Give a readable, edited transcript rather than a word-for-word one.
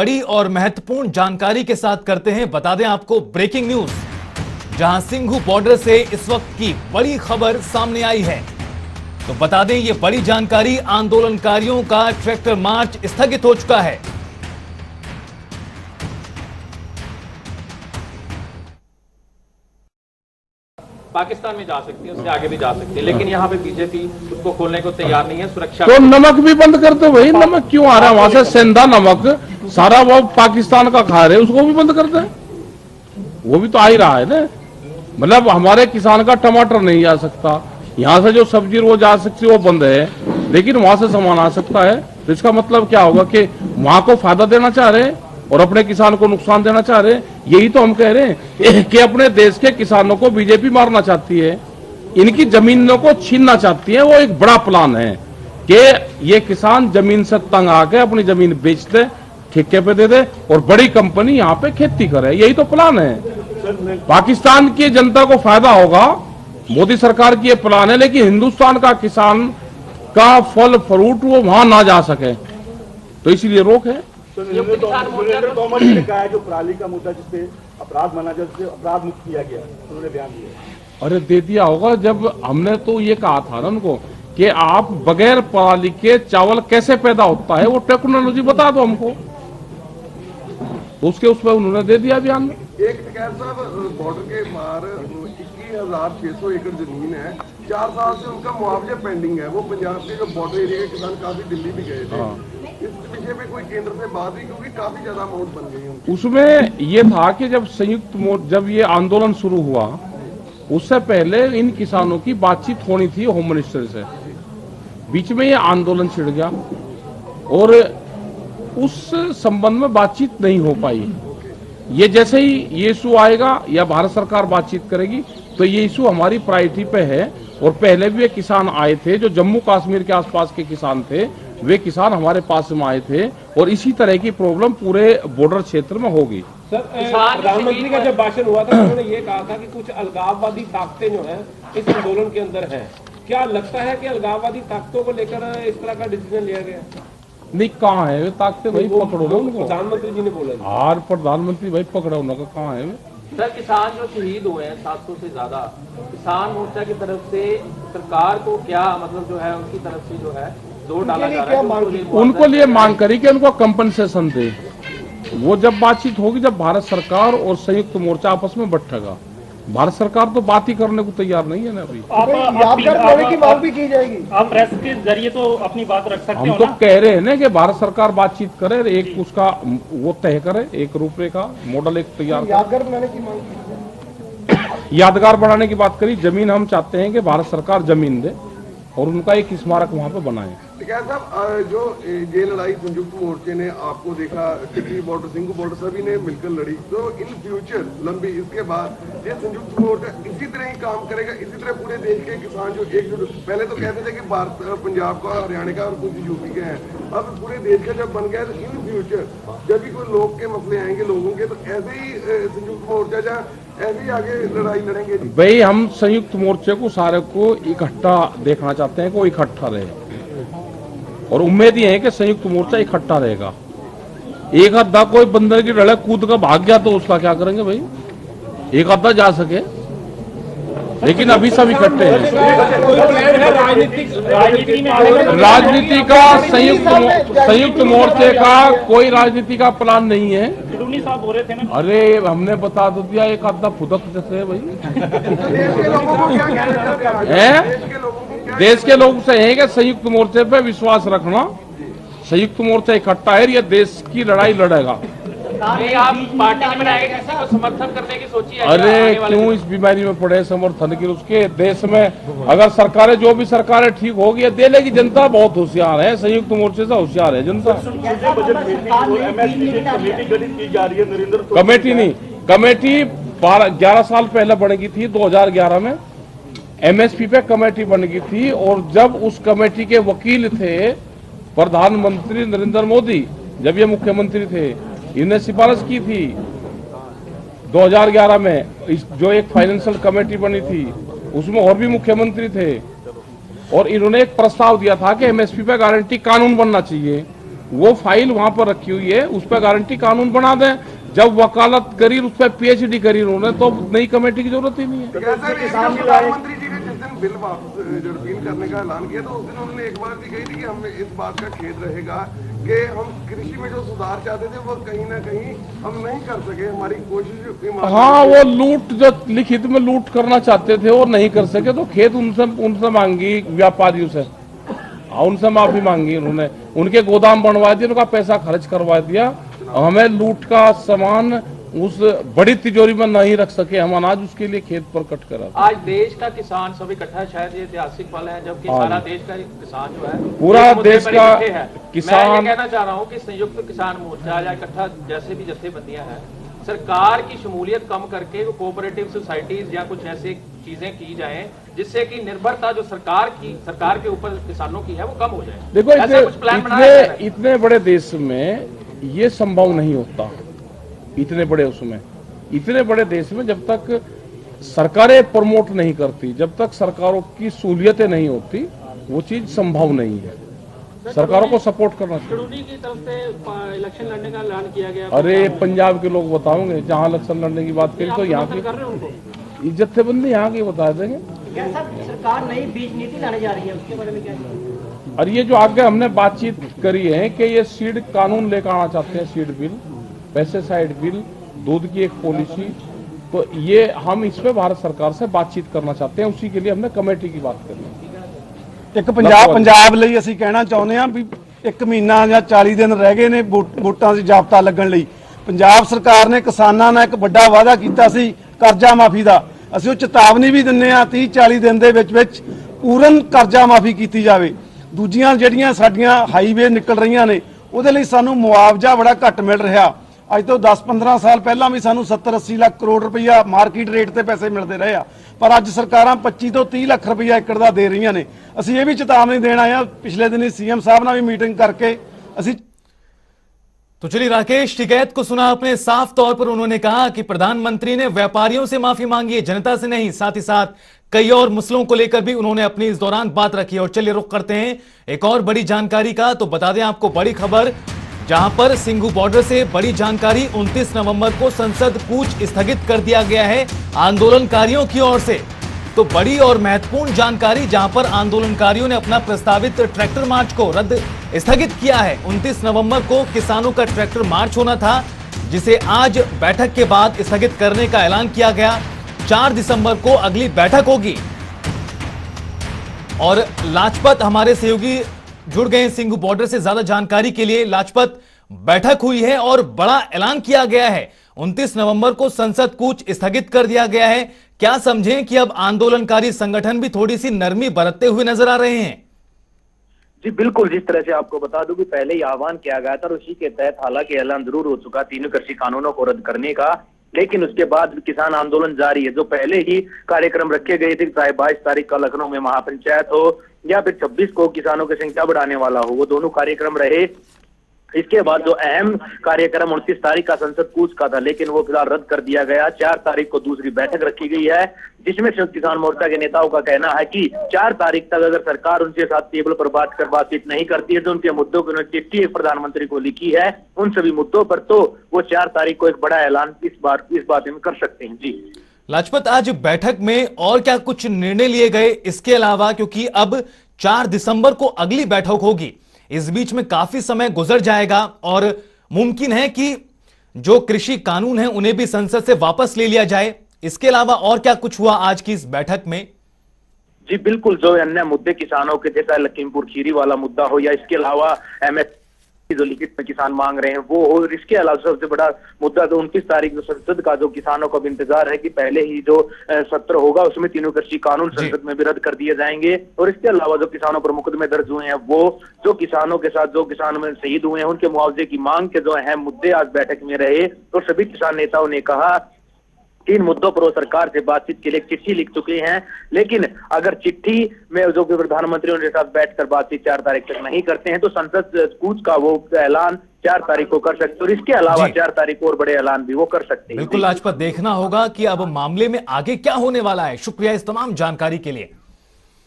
बड़ी और महत्वपूर्ण जानकारी के साथ करते हैं, बता दें आपको ब्रेकिंग न्यूज, जहां सिंघू बॉर्डर से इस वक्त की बड़ी खबर सामने आई है। तो बता दें ये बड़ी जानकारी, आंदोलनकारियों का ट्रैक्टर मार्च स्थगित हो चुका है। पाकिस्तान में जा सकती है, उससे आगे भी जा सकती है, लेकिन यहाँ पे बीजेपी उसको खोलने को तैयार नहीं है। सुरक्षा तो नमक भी बंद कर दो भाई, नमक क्यों आ रहा है वहां से? सेंधा नमक सारा वो पाकिस्तान का खा रहे, उसको भी बंद कर दे। वो भी तो आ ही रहा है ना। मतलब हमारे किसान का टमाटर नहीं जा सकता, यहाँ से जो सब्जी वो जा सकती है वो बंद है, लेकिन वहां से सामान आ सकता है। तो इसका मतलब क्या होगा कि वहां को फायदा देना चाह रहे हैं और अपने किसान को नुकसान देना चाह रहे हैं। यही तो हम कह रहे हैं कि अपने देश के किसानों को बीजेपी मारना चाहती है, इनकी जमीनों को छीनना चाहती है। वो एक बड़ा प्लान है कि ये किसान जमीन से तंग आके अपनी जमीन बेच दे, ठेके पे दे दे और बड़ी कंपनी यहाँ पे खेती करे। यही तो प्लान है। पाकिस्तान की जनता को फायदा होगा, मोदी सरकार की ये प्लान है, लेकिन हिंदुस्तान का किसान का फल फ्रूट वो वहां ना जा सके, तो इसीलिए रोक है। सुरेंद्र तोमर ने कहा है जो पराली का मुद्दा जिसपे अपराध माना जाए, जिससे अपराध मुक्त किया गया, उन्होंने बयान दिया। अरे दे दिया होगा, जब हमने तो ये कहा था ना उनको कि आप बगैर पराली के चावल कैसे पैदा होता है वो टेक्नोलॉजी बता दो हमको, तो उसके उस पर उन्होंने दे दिया बयान में। एक टिकैत साहब, बॉर्डर के बाहर 21,600 एकड़ जमीन है, 4 साल से उनका मुआवजा पेंडिंग है। वो पंजाब के जो बॉर्डर एरिया के किसान काफी दिल्ली भी गए थे। इस विषय में कोई केंद्र से बात हुई, क्योंकि काफी ज्यादा अमाउंट बन गई है। उसमें ये था कि जब ये आंदोलन शुरू हुआ उससे पहले इन किसानों की बातचीत होनी थी होम मिनिस्टर से, बीच में ये आंदोलन छिड़ गया और उस संबंध में बातचीत नहीं हो पाई। ये जैसे ही ये इशू आएगा या भारत सरकार बातचीत करेगी तो ये इशू हमारी प्रायोरिटी पे है। और पहले भी ये किसान आए थे जो जम्मू कश्मीर के आसपास के किसान थे, वे किसान हमारे पास में आए थे और इसी तरह की प्रॉब्लम पूरे बॉर्डर क्षेत्र में होगी। सर, प्रधानमंत्री का जब भाषण हुआ था उन्होंने ये कहा था कि कुछ अलगाववादी ताकतें जो हैं इस आंदोलन के अंदर हैं। क्या लगता है कि अलगाववादी ताकतों को लेकर इस तरह का डिसीजन लिया गया? नहीं, कहाँ है वे ताकतें भाई, पकड़ो ना उनको। प्रधानमंत्री जी ने बोला और प्रधानमंत्री भाई पकड़ो उनका, कहाँ है वे? सर, किसान जो शहीद हुए हैं 700 से ज्यादा, किसान मोर्चा की तरफ से सरकार को क्या मतलब जो है उनकी तरफ से जो है जोर डाला जा रहा है? उनको लिए मांग करी कि उनको कंपनसेशन दे। वो जब बातचीत होगी, जब भारत सरकार और संयुक्त मोर्चा आपस में बैठेगा। भारत सरकार तो बात ही करने को तैयार नहीं है ना अभी। यादगार की मांग भी की जाएगी। आप प्रेस के जरिए तो अपनी बात रख सकते हो हम तो कह रहे हैं ना कि भारत सरकार बातचीत करे, एक उसका वो तय करे, एक रूपरेखा मॉडल एक तैयार। यादगार बनाने की मांग, यादगार बनाने की बात करी। जमीन हम चाहते हैं कि भारत सरकार जमीन दे और उनका एक स्मारक वहाँ पे बनाए। टिकैत साहब, जो ये लड़ाई संयुक्त मोर्चे ने आपको देखा, टिकरी बॉर्डर, सिंघू बॉर्डर सभी ने मिलकर लड़ी, तो इन फ्यूचर लंबी इसके बाद ये संयुक्त मोर्चा इसी तरह ही काम करेगा, इसी तरह पूरे देश के किसान जो एकजुट, पहले तो कहते थे कि भारत पंजाब का, हरियाणा का और कुछ यूपी के हैं, अब पूरे देश का जब बन गया तो इन फ्यूचर जब भी कोई लोग के मसले आएंगे लोगों के, तो ऐसे ही संयुक्त मोर्चा या ऐसे ही आगे लड़ाई लड़ेंगे। भाई हम संयुक्त मोर्चे को सारे को इकट्ठा देखना चाहते हैं, को इकट्ठा रहे और उम्मीद ये है कि संयुक्त मोर्चा इकट्ठा रहेगा। एक आधा कोई बंदर की डले कूद कर भाग गया तो उसका क्या करेंगे भाई? एक आधा जा सके, लेकिन अभी सब इकट्ठे हैं। राजनीति का संयुक्त मोर्चे का कोई राजनीति का प्लान नहीं है। साहब बोल रहे थे ना, अरे हमने बता तो दिया, एक आधा फुदक जैसे है भाई। देश के लोगों से है कि संयुक्त मोर्चे पे विश्वास रखना, संयुक्त मोर्चा इकट्ठा है, ये देश की लड़ाई लड़ेगा। आप पार्टी में बनाएंगे, किसी को समर्थन करने की सोची है? अरे क्यों इस बीमारी में पड़े समर्थन की? उसके देश में अगर सरकारें, जो भी सरकारें ठीक होगी दे लेगी। जनता बहुत होशियार है, संयुक्त मोर्चे से होशियार है जनता। कमेटी नहीं, कमेटी 11 साल पहले बनेगी थी, 2011 में एमएसपी पे कमेटी बन गई थी। और जब उस कमेटी के वकील थे प्रधानमंत्री नरेंद्र मोदी, जब ये मुख्यमंत्री थे, इन्हें सिफारिश की थी 2011 में। जो एक फाइनेंशियल कमेटी बनी थी उसमें और भी मुख्यमंत्री थे और इन्होंने एक प्रस्ताव दिया था कि एमएसपी पे गारंटी कानून बनना चाहिए। वो फाइल वहां पर रखी हुई है, उस पर गारंटी कानून बना दें। जब वकालत करी, उस पर पीएचडी करी उन्होंने, तो नई कमेटी की जरूरत ही नहीं है। प्रधानमंत्री जी ने जिस दिन बिल वापस रिपील करने का ऐलान किया, तो उस दिन उन्होंने एक बात भी कही थी कि हमें इस बात का खेद रहेगा कि हम कृषि में जो सुधार चाहते थे वो कहीं ना कहीं हम नहीं कर सके, हमारी कोशिश। हाँ, वो लूट, जो लिखित में लूट करना चाहते थे वो नहीं कर सके, तो खेद उनसे मांगी व्यापारियों से, उनसे माफी मांगी उन्होंने, उनके गोदाम बनवा दिए, उनका पैसा खर्च करवा दिया। हमें लूट का सामान उस बड़ी तिजोरी में नहीं रख सके हम अनाज, उसके लिए खेत प्रकट करा। आज देश का किसान सब इकट्ठा, शायद ये ऐतिहासिक पल है जबकि सारा देश का किसान जो है, पूरा देश का किसान। मैं ये कहना चाह रहा हूँ कि संयुक्त किसान मोर्चा या इकट्ठा जैसे भी जत्थेबंदियां हैं, सरकार की शमूलियत कम करके कोऑपरेटिव सोसाइटीज या कुछ ऐसी चीजें की जाएं जिससे कि निर्भरता जो सरकार के ऊपर किसानों की है वो कम हो जाए। देखो, इतने बड़े देश में ये संभव नहीं होता। इतने बड़े देश में जब तक सरकारें प्रमोट नहीं करती, जब तक सरकारों की सहूलियतें नहीं होती, वो चीज संभव नहीं है। सरकारों को सपोर्ट करना चाहिए। की तरफ से इलेक्शन लड़ने का ऐलान किया गया। अरे पंजाब के लोग बताओगे, जहां इलेक्शन लड़ने की बात करी तो यहाँ की जत्थेबंदी यहाँ की बता देंगे। सरकार नई बीज नीति लाने जा रही है, उसके बारे में क्या? और ये जो आगे हमने बातचीत करी है कि ये सीड कानून लेकर आना चाहते हैं, सीड बिल, पेस्टिसाइड बिल, दूध की एक पॉलिसी, तो ये हम इस पे भारत सरकार से बातचीत करना चाहते हैं। उसी के लिए हमने कमेटी की बात करी। ਇੱਕ ਪੰਜਾਬ ਲਈ ਅਸੀਂ ਕਹਿਣਾ ਚਾਹੁੰਦੇ ਹਾਂ ਵੀ 1 ਮਹੀਨਾ ਜਾਂ 40 ਦਿਨ ਰਹਿ ਗਏ ਨੇ ਵੋਟਾਂ ਦੀ ਜਾਬਤਾ ਲੱਗਣ ਲਈ। ਪੰਜਾਬ ਸਰਕਾਰ ਨੇ ਕਿਸਾਨਾਂ ਨਾਲ ਇੱਕ ਵੱਡਾ ਵਾਅਦਾ ਕੀਤਾ ਸੀ ਕਰਜ਼ਾ ਮਾਫੀ ਦਾ। ਅਸੀਂ ਉਹ ਚੇਤਾਵਨੀ ਵੀ ਦਿੰਨੇ ਆ 30-40 ਦਿਨ ਦੇ ਵਿੱਚ ਪੂਰਨ ਕਰਜ਼ਾ ਮਾਫੀ ਕੀਤੀ ਜਾਵੇ। ਦੂਜੀਆਂ ਜਿਹੜੀਆਂ ਸਾਡੀਆਂ ਹਾਈਵੇ ਨਿਕਲ ਰਹੀਆਂ ਨੇ ਉਹਦੇ ਲਈ ਸਾਨੂੰ ਮੁਆਵਜ਼ਾ ਬੜਾ ਘੱਟ ਮਿਲ ਰਿਹਾ। ਅੱਜ ਤੋਂ 10-15 ਸਾਲ ਪਹਿਲਾਂ ਵੀ ਸਾਨੂੰ 70-80 ਲੱਖ ਕਰੋੜ ਰੁਪਈਆ ਮਾਰਕੀਟ ਰੇਟ ਤੇ ਪੈਸੇ ਮਿਲਦੇ ਰਹੇ ਆ, ਪਰ ਅੱਜ ਸਰਕਾਰਾਂ 25 ਤੋਂ 30 ਲੱਖ ਰੁਪਈਆ ਏਕੜ ਦਾ ਦੇ ਰਹੀਆਂ ਨੇ। ਅਸੀਂ ਇਹ ਵੀ ਚੇਤਾਵਨੀ ਦੇਣ ਆਏ ਆ, पिछले दिन सीएम साहब ਨਾਲ भी मीटिंग करके ਅਸੀਂ। तो चलिए, राकेश टिकैत को सुना आपने। साफ तौर पर उन्होंने कहा कि प्रधानमंत्री ने व्यापारियों से माफी मांगी है, जनता से नहीं। साथ ही साथ कई और मसलों को लेकर भी उन्होंने अपनी इस दौरान बात रखी। और चलिए रुख करते हैं एक और बड़ी जानकारी का। तो बता दें आपको बड़ी खबर, जहां पर सिंघू बॉर्डर से बड़ी जानकारी। 29 नवंबर को संसद कूच स्थगित कर दिया गया है आंदोलनकारियों की ओर से। तो बड़ी और महत्वपूर्ण जानकारी, जहां पर आंदोलनकारियों ने अपना प्रस्तावित ट्रैक्टर मार्च को स्थगित किया है। 29 नवंबर को किसानों का ट्रैक्टर मार्च होना था, जिसे आज बैठक के बाद स्थगित करने का ऐलान किया गया। 4 दिसंबर को अगली बैठक होगी। और लाजपत हमारे सहयोगी जुड़ गए सिंघू बॉर्डर से ज्यादा जानकारी के लिए। लाजपत, बैठक हुई है और बड़ा ऐलान किया गया है। 29 नवंबर को संसद कूच स्थगित कर दिया गया है। क्या समझें कि अब आंदोलनकारी संगठन भी थोड़ी सी नरमी बरतते हुए नजर आ रहे हैं? जी बिल्कुल, जिस तरह से आपको बता दूं कि पहले ही आह्वान किया गया था और उसी के तहत हालांकि ऐलान जरूर हो चुका तीनों कृषि कानूनों को रद्द करने का, लेकिन उसके बाद किसान आंदोलन जारी है। जो पहले ही कार्यक्रम रखे गए थे, चाहे 22 तारीख का लखनऊ में महापंचायत हो या फिर 26 को किसानों की संख्या बढ़ाने वाला हो, वो दोनों कार्यक्रम रहे। इसके बाद जो अहम कार्यक्रम 29 तारीख का संसद कूच का था, लेकिन वो फिलहाल रद्द कर दिया गया। 4 तारीख को दूसरी बैठक रखी गई है, जिसमें संयुक्त किसान मोर्चा के नेताओं का कहना है कि 4 तारीख तक अगर सरकार उनके साथ टेबल पर बातचीत नहीं करती है, तो उनके मुद्दों की उन्होंने चिट्ठी प्रधानमंत्री को लिखी है, उन सभी मुद्दों पर तो वो 4 तारीख को एक बड़ा ऐलान इस बात में कर सकते हैं। जी लाजपत, आज बैठक में और क्या कुछ निर्णय लिए गए इसके अलावा, क्योंकि अब 4 दिसंबर को अगली बैठक होगी, इस बीच में काफी समय गुजर जाएगा और मुमकिन है कि जो कृषि कानून है उन्हें भी संसद से वापस ले लिया जाए। इसके अलावा और क्या कुछ हुआ आज की इस बैठक में? जी बिल्कुल, जो अन्य मुद्दे किसानों के, जैसा लखीमपुर खीरी वाला मुद्दा हो या इसके अलावा एमएसपी जो लिखित में किसान मांग रहे हैं वो हो, इसके अलावा सबसे बड़ा मुद्दा तो 29 तारीख जो संसद का जो किसानों को इंतजार है कि पहले ही जो सत्र होगा उसमें तीनों कृषि कानून संसद में भी रद्द कर दिए जाएंगे। और इसके अलावा जो किसानों पर मुकदमे दर्ज हुए हैं, वो जो किसानों के साथ जो किसान में शहीद हुए हैं उनके मुआवजे की मांग के जो अहम मुद्दे आज बैठक में रहे। तो सभी किसान नेताओं ने कहा 3 मुद्दों पर वो सरकार से बातचीत के लिए चिट्ठी लिख चुके हैं, लेकिन अगर चिट्ठी में जो कि प्रधानमंत्री उनके साथ बैठकर बातचीत 4 तारीख तक नहीं करते हैं, तो संसद कूच का वो ऐलान 4 तारीख को कर सकते हैं। और इसके अलावा 4 तारीख को और बड़े ऐलान भी वो कर सकते हैं। बिल्कुल लाजपत, देखना होगा कि अब मामले में आगे क्या होने वाला है। शुक्रिया इस तमाम जानकारी के लिए।